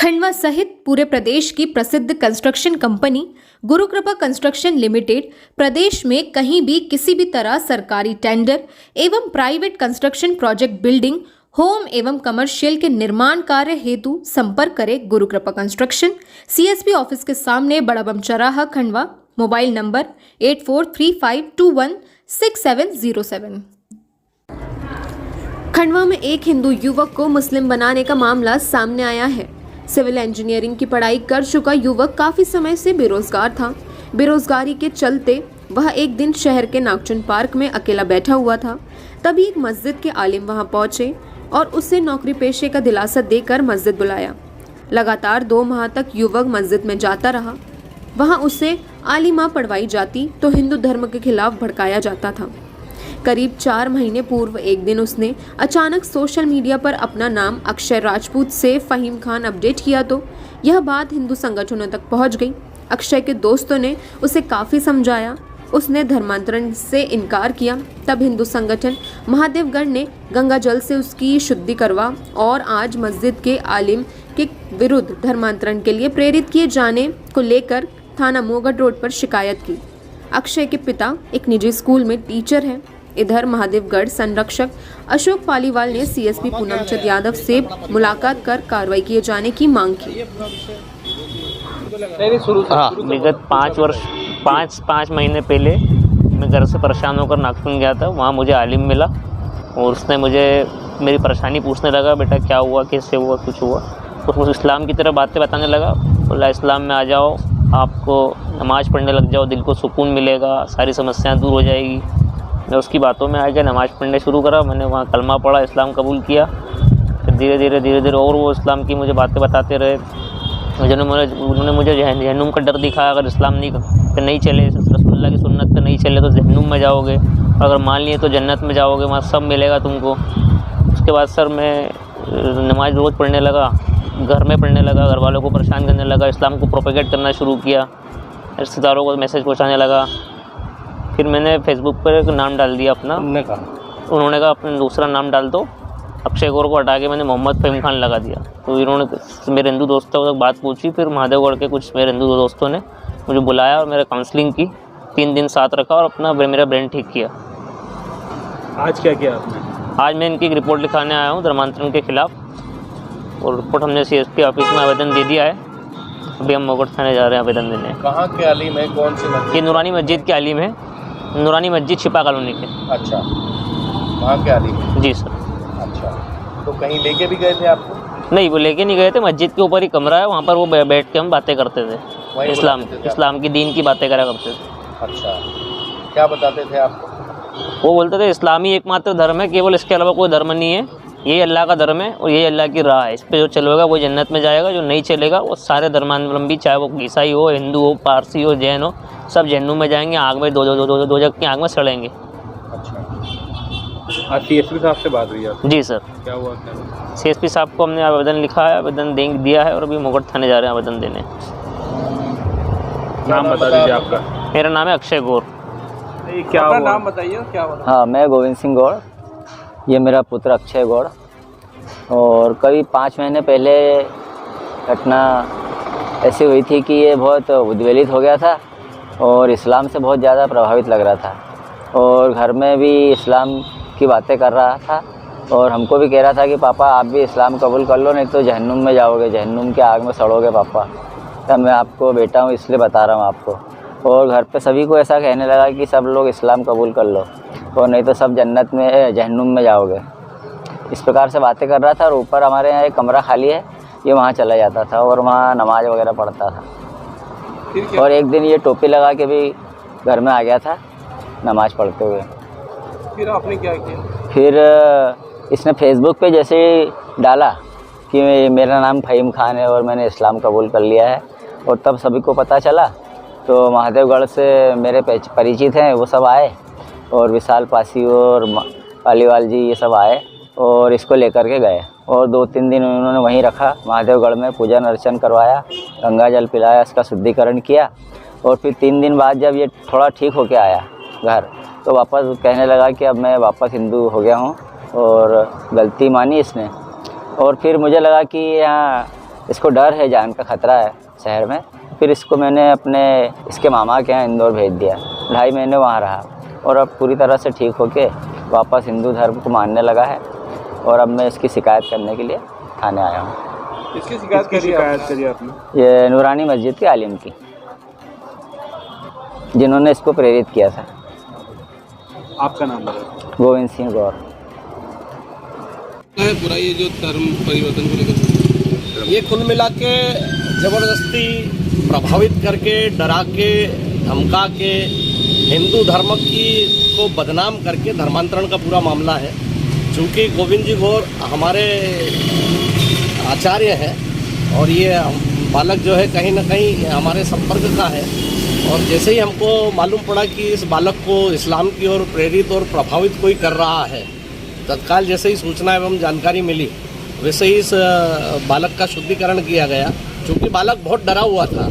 खंडवा सहित पूरे प्रदेश की प्रसिद्ध construction company Gurukripa construction limited प्रदेश में कहीं भी किसी भी तरह सरकारी टेंडर एवं private construction project building home एवं कमर्शियल के निर्माण कार्य हेतु संपर्क करे गुरुकृपा कंस्ट्रक्शन सीएसपी ऑफिस के सामने बड़ा बम चौराहा खंडवा। Mobile number 8435216707। खंडवा में एक हिंदू युवक को मुस्लिम बनाने का मामला सामने आया है। सिविल इंजीनियरिंग की पढ़ाई कर चुका युवक काफी समय से बेरोजगार था। बेरोजगारी के चलते वह एक दिन शहर के नागचुन पार्क में अकेला बैठा हुआ था। तभी एक मस्जिद के आलिम वहां पहुंचे और उसे नौकरी पेशे का दिलासा देकर मस्जिद बुलाया। लगातार 2 माह तक युवक मस्जिद में जाता रहा। वहां उसे आलिमा पढ़वाई जाती तो हिंदू धर्म के खिलाफ भड़काया जाता था। करीब 4 महीने पूर्व एक दिन उसने अचानक सोशल मीडिया पर अपना नाम अक्षय राजपूत से फहीम खान अपडेट किया तो यह बात हिंदू संगठनों तक पहुंच गई। अक्षय के दोस्तों ने उसे काफ़ी समझाया, उसने धर्मांतरण से इनकार किया। तब हिंदू संगठन महादेवगढ़ ने गंगा जल से उसकी शुद्धि करवा और आज मस्जिद के आलिम के विरुद्ध धर्मांतरण के लिए प्रेरित किए जाने को लेकर थाना मोगढ़ रोड पर शिकायत की। अक्षय के पिता एक निजी स्कूल में टीचर हैं। इधर महादेवगढ़ संरक्षक अशोक पालीवाल ने सीएसपी पूनमचंद यादव से मुलाकात कर कार्रवाई किए जाने की मांग की। विगत 5 महीने पहले मैं घर से परेशान होकर नागपुर गया था। वहाँ मुझे आलिम मिला और उसने मुझे मेरी परेशानी पूछने लगा, बेटा क्या हुआ, कैसे हुआ, कुछ हुआ। तो मुझे इस्लाम की तरह बातें बताने लगा। बोला इस्लाम में आ जाओ, आपको नमाज़ पढ़ने लग जाओ, दिल को सुकून मिलेगा, सारी समस्याएं दूर हो जाएगी। मैं उसकी बातों में आके नमाज़ पढ़ने शुरू करा। मैंने वहाँ कलमा पढ़ा, इस्लाम कबूल किया। फिर धीरे धीरे और वो इस्लाम की मुझे बातें बताते रहे। उन्होंने मुझे जहन्नुम का डर दिखाया, अगर इस्लाम नहीं चले, रसूलुल्लाह की सुन्नत पे नहीं चले तो जहन्नुम में जाओगे, अगर मान लिए तो जन्नत में जाओगे, वहाँ सब मिलेगा तुमको। उसके बाद सर मैं नमाज़ रोज़ पढ़ने लगा, घर में पढ़ने लगा, घर वालों को परेशान करने लगा, इस्लाम को प्रोपेगेट करना शुरू किया, रिश्तेदारों को मैसेज पहुँचाने लगा। फिर मैंने फेसबुक पर एक नाम डाल दिया अपना। उन्होंने कहा अपना दूसरा नाम डाल दो, अक्षय गौर को हटा के मैंने मोहम्मद फहीम खान लगा दिया। तो इन्होंने मेरे हिंदू दोस्तों तक बात पूछी। फिर महादेवगढ़ के कुछ मेरे हिंदू दोस्तों ने मुझे बुलाया और मेरा काउंसलिंग की, 3 दिन साथ रखा और अपना मेरा ब्रेन ठीक किया। आज क्या किया आपने? आज मैं इनकी एक रिपोर्ट लिखाने आया हूँ धर्मांतरण के खिलाफ, और रिपोर्ट हमने सीएसपी ऑफिस में आवेदन दे दिया है। अभी हम मोगढ़ थाने जा रहे हैं आवेदन देने। कहाँ के आलिम है, कौन सी मस्जिद? ये नूरानी मस्जिद के आलिम है, नूरानी मस्जिद छिपा कॉलोनी के। अच्छा, वहाँ के आलिम है? जी सर। अच्छा, तो कहीं लेके भी गए थे आपको? नहीं, वो लेके नहीं गए थे। मस्जिद के ऊपर ही कमरा है, वहाँ पर वो बैठ के हम बातें करते थे, इस्लाम की दीन की बातें करा करते थे। अच्छा, क्या बताते थे आपको? वो बोलते थे इस्लाम ही एकमात्र धर्म है, केवल इसके अलावा कोई धर्म नहीं है, ये अल्लाह का धर्म है और ये अल्लाह की राह है, इस पर जो चलेगा वो जन्नत में जाएगा, जो नहीं चलेगा वो सारे धर्मावलंबी, चाहे वो ईसाई हो, हिंदू हो, पारसी हो, जैन हो, सब जहन्नुम में जाएंगे, आग में दो जग की आग में सड़ेंगे। अच्छा, आज सीएसपी साहब से बात हुई आपकी? जी सर। क्या हुआ? सीएसपी साहब को हमने आवेदन लिखा है, आवेदन दिया है और अभी मोगढ़ थाने जा रहे हैं आवेदन देने। नाम बता दीजिए आपका। मेरा नाम है अक्षय गौर। क्या हुआ? नाम बताइए, क्या हुआ? हाँ, मैं गोविंद सिंह गौड़, ये मेरा पुत्र अक्षय गौड़। और करीब 5 महीने पहले घटना ऐसी हुई थी कि ये बहुत उद्वेलित हो गया था और इस्लाम से बहुत ज़्यादा प्रभावित लग रहा था और घर में भी इस्लाम की बातें कर रहा था और हमको भी कह रहा था कि पापा आप भी इस्लाम कबूल कर लो, नहीं तो जहन्नुम में जाओगे, जहन्नुम के आग में सड़ोगे पापा। तब मैं आपको बेटा हूँ इसलिए बता रहा हूँ आपको। और घर पे सभी को ऐसा कहने लगा कि सब लोग इस्लाम कबूल कर लो और नहीं तो सब जन्नत में, जहन्नुम में जाओगे। इस प्रकार से बातें कर रहा था और ऊपर हमारे यहाँ एक कमरा खाली है, ये वहाँ चला जाता था और वहाँ नमाज वगैरह पढ़ता था। और एक दिन ये टोपी लगा के भी घर में आ गया था नमाज पढ़ते हुए। फिर आपने क्या किया? फिर इसने फेसबुक पे जैसे डाला कि मेरा नाम फहीम खान है और मैंने इस्लाम कबूल कर लिया है, और तब सभी को पता चला तो महादेवगढ़ से मेरे परिचित हैं वो सब आए और विशाल पासी और पालीवाल जी ये सब आए और इसको लेकर के गए और 2-3 दिन उन्होंने वहीं रखा। महादेवगढ़ में पूजन अर्चन करवाया, गंगा जल पिलाया, इसका शुद्धिकरण किया और फिर 3 दिन बाद जब ये थोड़ा ठीक होके आया घर, तो वापस कहने लगा कि अब मैं वापस हिंदू हो गया हूँ और गलती मानी इसने। और फिर मुझे लगा कि यहाँ इसको डर है, जान का खतरा है शहर में। फिर इसको मैंने इसके मामा के यहाँ इंदौर भेज दिया। 2.5 महीने वहाँ रहा और अब पूरी तरह से ठीक होके वापस हिंदू धर्म को मानने लगा है। और अब मैं इसकी शिकायत करने के लिए थाने आया हूँ। इसकी शिकायत करी आपने? ये नूरानी मस्जिद के आलिम की, जिन्होंने इसको प्रेरित किया था। आपका नाम बताइए। गोविंद सिंह गौर। पूरा ये जो धर्म परिवर्तन को लेकर ये कुल मिला के ज़बरदस्ती प्रभावित करके, डरा के, धमका के, हिंदू धर्म को बदनाम करके धर्मांतरण का पूरा मामला है। चूँकि गोविंद जी गौर हमारे आचार्य हैं और ये बालक जो है कहीं ना कहीं हमारे संपर्क का है। और जैसे ही हमको मालूम पड़ा कि इस बालक को इस्लाम की ओर प्रेरित और प्रभावित कोई कर रहा है, तत्काल जैसे ही सूचना एवं जानकारी मिली वैसे ही इस बालक का शुद्धिकरण किया गया। चूँकि बालक बहुत डरा हुआ था,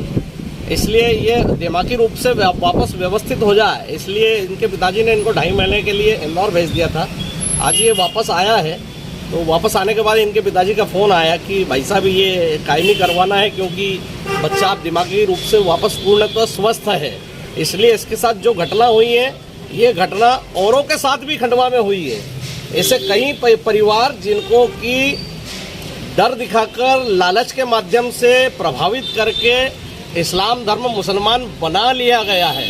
इसलिए ये दिमागी रूप से वापस व्यवस्थित हो जाए, इसलिए इनके पिताजी ने इनको 2.5 महीने के लिए इंदौर भेज दिया था। आज ये वापस आया है, तो वापस आने के बाद इनके पिताजी का फ़ोन आया कि भाई साहब ये कायमी करवाना है, क्योंकि बच्चा आप दिमागी रूप से वापस पूर्णतः स्वस्थ है। इसलिए इसके साथ जो घटना हुई है, ये घटना औरों के साथ भी खंडवा में हुई है। ऐसे कई परिवार जिनको कि डर दिखाकर, लालच के माध्यम से प्रभावित करके इस्लाम धर्म मुसलमान बना लिया गया है।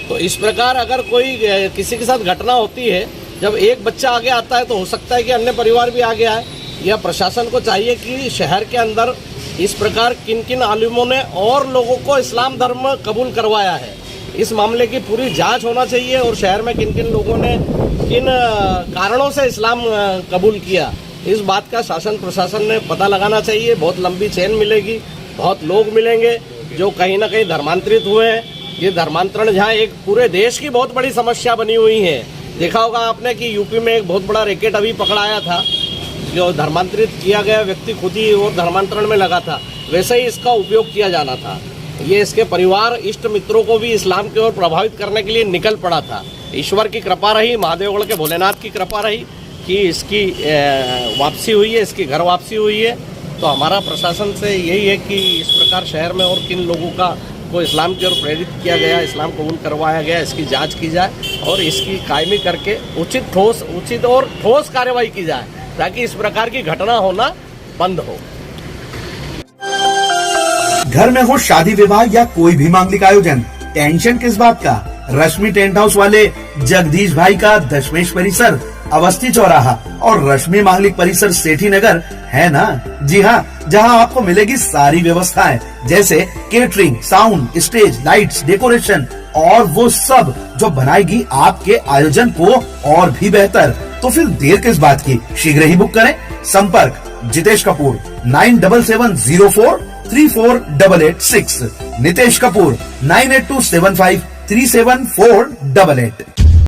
तो इस प्रकार अगर कोई किसी के साथ घटना होती है, जब एक बच्चा आगे आता है तो हो सकता है कि अन्य परिवार भी आगे आए। यह प्रशासन को चाहिए कि शहर के अंदर इस प्रकार किन किन आलिमों ने और लोगों को इस्लाम धर्म कबूल करवाया है, इस मामले की पूरी जांच होना चाहिए। और शहर में किन किन लोगों ने किन कारणों से इस्लाम कबूल किया, इस बात का शासन प्रशासन ने पता लगाना चाहिए। बहुत लंबी चेन मिलेगी, बहुत लोग मिलेंगे जो कहीं ना कहीं धर्मांतरित हुए हैं। ये धर्मांतरण जहाँ एक पूरे देश की बहुत बड़ी समस्या बनी हुई है। देखा होगा आपने कि यूपी में एक बहुत बड़ा रैकेट अभी पकड़ाया था, जो धर्मांतरित किया गया व्यक्ति खुद ही और धर्मांतरण में लगा था। वैसे ही इसका उपयोग किया जाना था। ये इसके परिवार, इष्ट मित्रों को भी इस्लाम की ओर प्रभावित करने के लिए निकल पड़ा था। ईश्वर की कृपा रही, महादेवगढ़ के भोलेनाथ की कृपा रही कि इसकी वापसी हुई है, इसकी घर वापसी हुई है। तो हमारा प्रशासन से यही है कि इस प्रकार शहर में और किन लोगों को इस्लाम की ओर प्रेरित किया गया, इस्लाम कबूल करवाया गया, इसकी जांच की जाए और इसकी कायमी करके उचित और ठोस कार्रवाई की जाए, ताकि इस प्रकार की घटना होना बंद हो। घर में हो शादी विवाह या कोई भी मांगलिक आयोजन, टेंशन किस बात का। रश्मि टेंट हाउस वाले जगदीश भाई का दशमेश परिसर, अवस्थी चौराहा और रश्मि मांगलिक परिसर सेठी नगर है ना। जी हाँ, जहाँ आपको मिलेगी सारी व्यवस्थाएं, जैसे catering, sound, stage, lights, decoration और वो सब जो बनाएगी आपके आयोजन को और भी बेहतर। तो फिर देर किस बात की, शीघ्र ही बुक करें। संपर्क जितेश कपूर 9704348886, नितेश कपूर 9827537488।